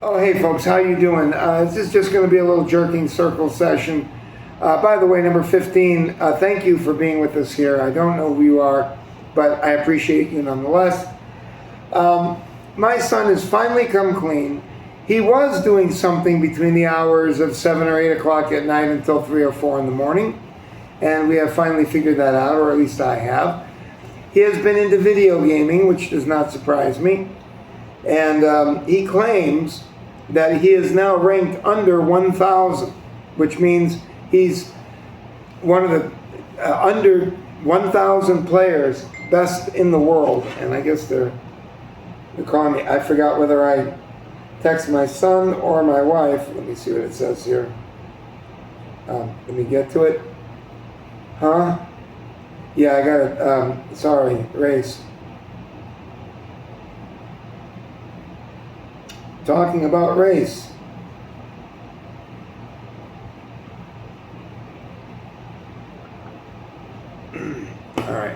Oh, hey folks, how you doing? This is just going to be a little jerking circle session. By the way, number 15, thank you for being with us here. I don't know who you are, but I appreciate you nonetheless. My son has finally come clean. He was doing something between the hours of 7 or 8 o'clock at night until 3 or 4 in the morning, and we have finally figured that out, or at least I have. He has been into video gaming, which does not surprise me. And he claims that he is now ranked under 1,000, which means he's one of the under 1,000 players best in the world. And I guess they're calling me. I forgot whether I text my son or my wife. Let me see what it says here. Let me get to it. Huh? Yeah, I got it. Sorry, race. Talking about race. All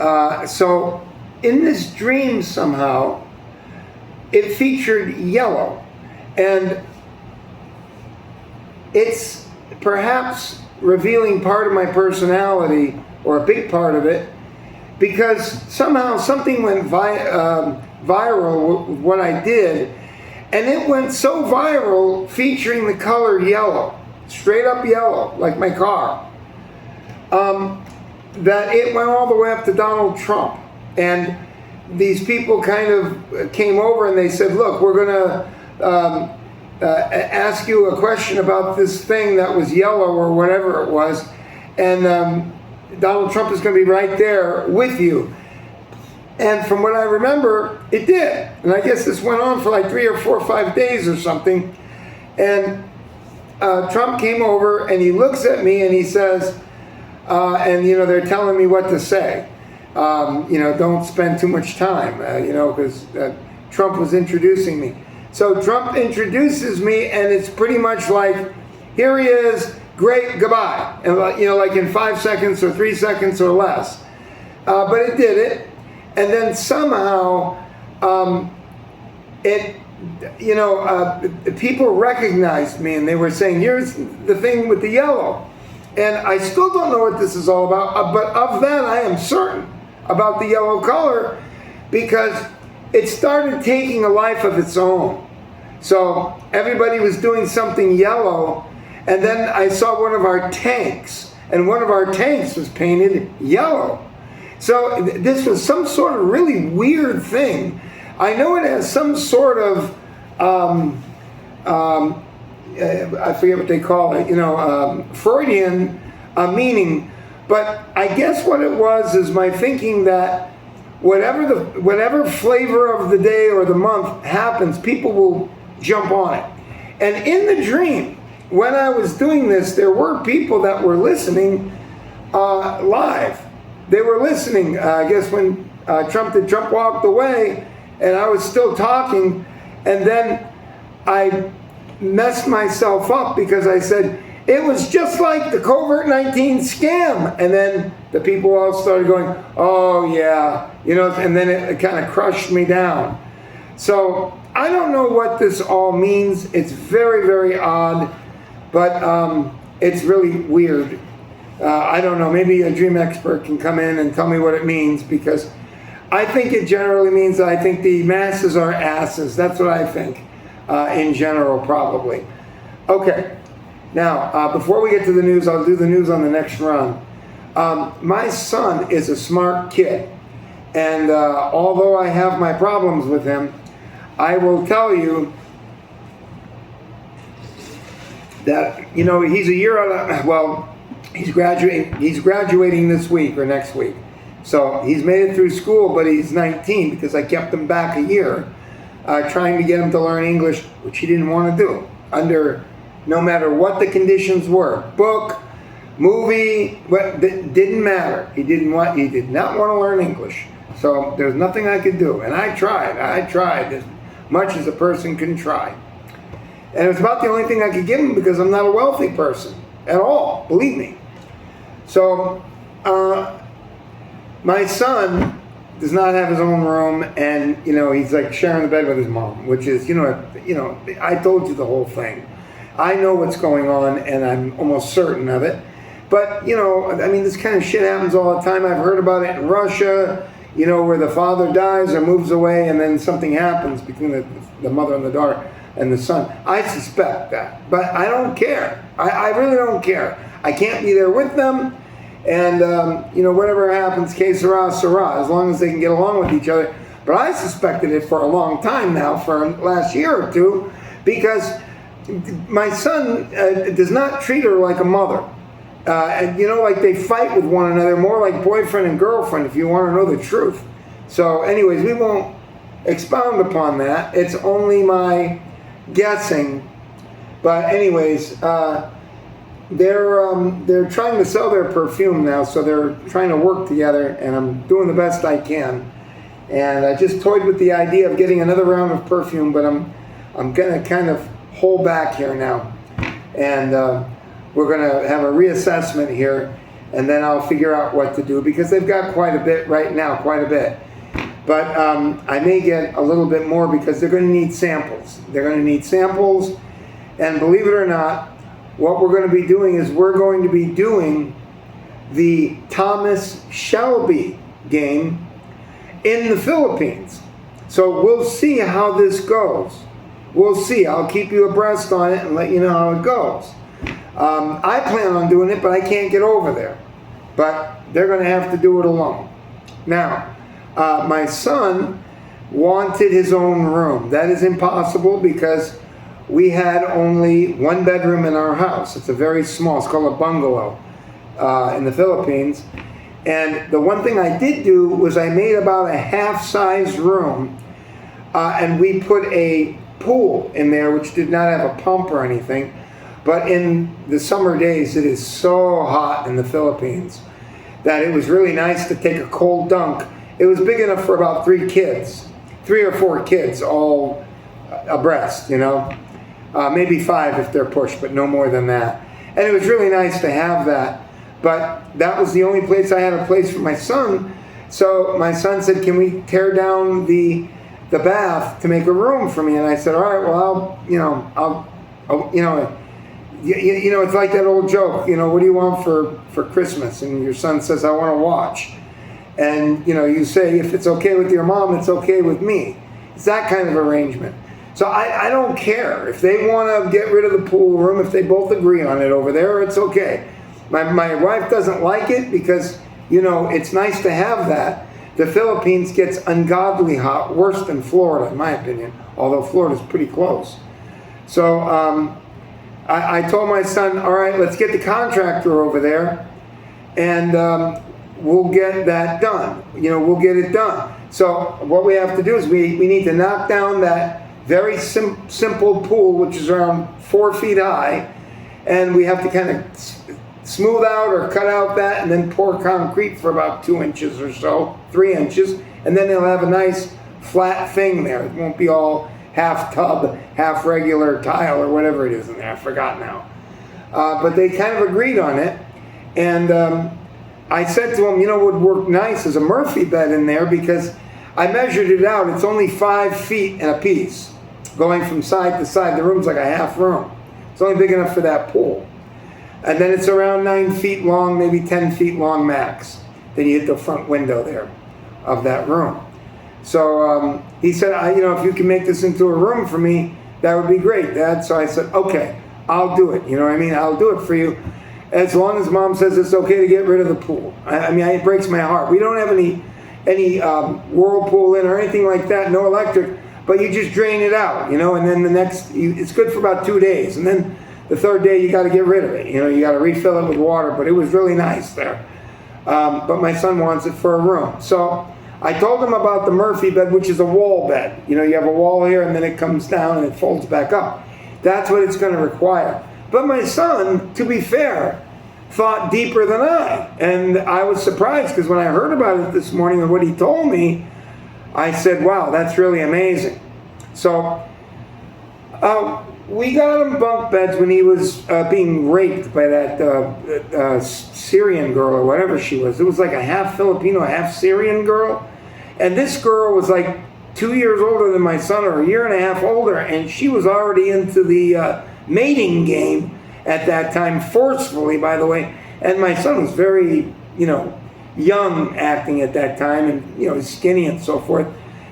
right. So in this dream somehow, it featured yellow. And it's perhaps revealing part of my personality, or a big part of it, because somehow something went viral with what I did, and it went so viral featuring the color yellow, straight up yellow, like my car, that it went all the way up to Donald Trump. And these people kind of came over and they said, look, we're going to ask you a question about this thing that was yellow or whatever it was, and Donald Trump is going to be right there with you. And from what I remember, it did. And I guess this went on for like 3 or 4 or 5 days or something. And Trump came over and he looks at me and he says, and they're telling me what to say. Don't spend too much time, because Trump was introducing me. So Trump introduces me, and it's pretty much like, here he is, great, goodbye. And like in 5 seconds or 3 seconds or less. But it did it. And then somehow, people recognized me, and they were saying, here's the thing with the yellow. And I still don't know what this is all about, but of that I am certain about the yellow color, because it started taking a life of its own. So everybody was doing something yellow, and then I saw one of our tanks, and one of our tanks was painted yellow. So this was some sort of really weird thing. I know it has some sort of, I forget what they call it, Freudian meaning. But I guess what it was is my thinking that whatever flavor of the day or the month happens, people will jump on it. And in the dream, when I was doing this, there were people that were listening live. They were listening, I guess, when Trump walked away, and I was still talking, and then I messed myself up because I said, it was just like the COVID-19 scam. And then the people all started going, oh yeah, and then it kind of crushed me down. So I don't know what this all means. It's very, very odd, but it's really weird. I don't know, maybe a dream expert can come in and tell me what it means, because I think it generally means that I think the masses are asses. That's what I think, in general, probably. Okay, now, before we get to the news, I'll do the news on the next run. My son is a smart kid, and although I have my problems with him, I will tell you that, he's a year out of, he's graduating this week or next week. So he's made it through school, but he's 19 because I kept him back a year, trying to get him to learn English, which he didn't want to do, no matter what the conditions were. Book, movie, but it didn't matter. He did not want to learn English. So there's nothing I could do. And I tried as much as a person can try. And it was about the only thing I could give him, because I'm not a wealthy person at all, believe me. So my son does not have his own room, and he's like sharing the bed with his mom, which is I told you the whole thing. I know what's going on, and I'm almost certain of it. But this kind of shit happens all the time. I've heard about it in Russia, where the father dies or moves away, and then something happens between the mother and the daughter and the son. I suspect that, but I don't care. I really don't care. I can't be there with them. And, whatever happens, que sera, sera, as long as they can get along with each other. But I suspected it for a long time now, for last year or two, because my son does not treat her like a mother. Like they fight with one another, more like boyfriend and girlfriend, if you want to know the truth. So anyways, we won't expound upon that. It's only my guessing. But anyways, they're trying to sell their perfume now, so they're trying to work together, and I'm doing the best I can. And I just toyed with the idea of getting another round of perfume, but I'm gonna kind of hold back here now, and we're gonna have a reassessment here, and then I'll figure out what to do, because they've got quite a bit right now, quite a bit. But I may get a little bit more, because they're gonna need samples. They're gonna need samples, and believe it or not, what we're going to be doing is we're going to be doing the Thomas Shelby game in the Philippines. So we'll see how this goes. We'll see. I'll keep you abreast on it and let you know how it goes. I plan on doing it, but I can't get over there. But they're going to have to do it alone. Now, my son wanted his own room. That is impossible, because we had only one bedroom in our house. It's a very small, it's called a bungalow in the Philippines. And the one thing I did do was I made about a half-size room, and we put a pool in there, which did not have a pump or anything. But in the summer days, it is so hot in the Philippines that it was really nice to take a cold dunk. It was big enough for about 3 or 4 kids, all abreast, maybe 5 if they're pushed, but no more than that. And it was really nice to have that. But that was the only place I had a place for my son. So my son said, "Can we tear down the bath to make a room for me?" And I said, "All right, well, it's like that old joke, what do you want for Christmas?" And your son says, "I want to watch." And, you say, if it's okay with your mom, it's okay with me. It's that kind of arrangement. So I don't care. If they want to get rid of the pool room, if they both agree on it over there, it's okay. My wife doesn't like it because, it's nice to have that. The Philippines gets ungodly hot, worse than Florida, in my opinion, although Florida's pretty close. So I told my son, all right, let's get the contractor over there, and we'll get that done. We'll get it done. So what we have to do is we need to knock down that very simple pool, which is around 4 feet high, and we have to kind of smooth out or cut out that, and then pour concrete for about 2 inches or so, 3 inches, and then they'll have a nice flat thing there. It won't be all half tub, half regular tile, or whatever it is in there. I forgot now. But they kind of agreed on it, and I said to them, it would work nice as a Murphy bed in there, because I measured it out. It's only 5 feet in a piece, going from side to side. The room's like a half room. It's only big enough for that pool. And then it's around 9 feet long, maybe 10 feet long max. Then you hit the front window there of that room. So he said, if you can make this into a room for me, that would be great, Dad. So I said, okay, I'll do it. I'll do it for you, as long as Mom says it's okay to get rid of the pool. It breaks my heart. We don't have any whirlpool in or anything like that, no electric, but you just drain it out, and then it's good for about 2 days, and then the 3rd day you got to get rid of it. You got to refill it with water, but it was really nice there. But my son wants it for a room. So I told him about the Murphy bed, which is a wall bed. You have a wall here, and then it comes down and it folds back up. That's what it's going to require. But my son, to be fair, thought deeper than I. And I was surprised, because when I heard about it this morning and what he told me, I said, wow, that's really amazing. So we got him bunk beds when he was being raped by that Syrian girl, or whatever she was. It was like a half Filipino, half Syrian girl. And this girl was like 2 years older than my son, or a year and a half older, and she was already into the mating game at that time, forcefully, by the way. And my son was very, young acting at that time, and, skinny and so forth.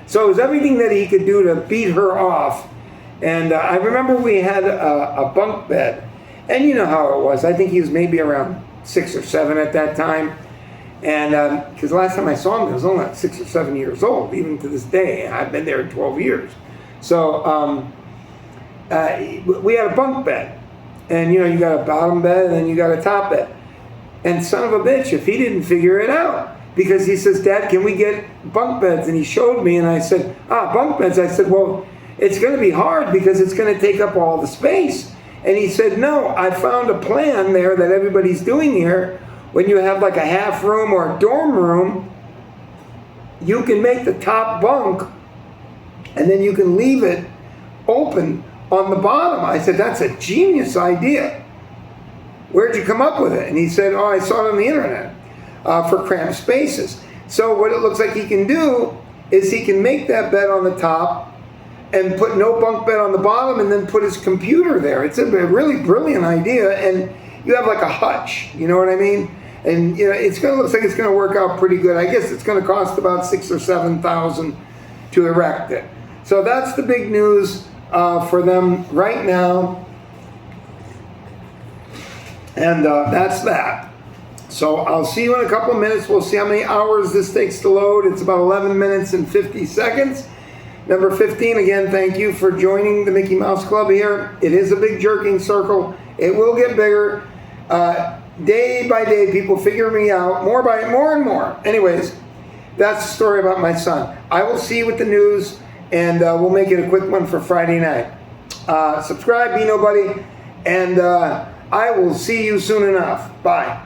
So it was everything that he could do to beat her off. And I remember we had a bunk bed. And you know how it was. I think he was maybe around 6 or 7 at that time. And because last time I saw him, he was only like 6 or 7 years old, even to this day. I've been there 12 years. So we had a bunk bed. And, you got a bottom bed and then you got a top bed. And son of a bitch, if he didn't figure it out. Because he says, Dad, can we get bunk beds? And he showed me, and I said, bunk beds. I said, well, it's going to be hard because it's going to take up all the space. And he said, no, I found a plan there that everybody's doing here. When you have like a half room or a dorm room, you can make the top bunk and then you can leave it open on the bottom. I said, that's a genius idea. Where'd you come up with it? And he said, I saw it on the internet for cramped spaces. So what it looks like he can do is he can make that bed on the top and put no bunk bed on the bottom and then put his computer there. It's a really brilliant idea, and you have like a hutch, you know what I mean? And looks like it's going to work out pretty good. I guess it's going to cost about $6,000 or $7,000 to erect it. So that's the big news for them right now, and that's that. So I'll see you in a couple of minutes. We'll see how many hours this takes to load. It's about 11 minutes and 50 seconds. Number 15, again, thank you for joining the Mickey Mouse Club here. It is a big jerking circle. It will get bigger. Day by day, people figure me out more and more. Anyways, that's the story about my son. I will see you with the news, and we'll make it a quick one for Friday night. Subscribe, be nobody, and I will see you soon enough. Bye.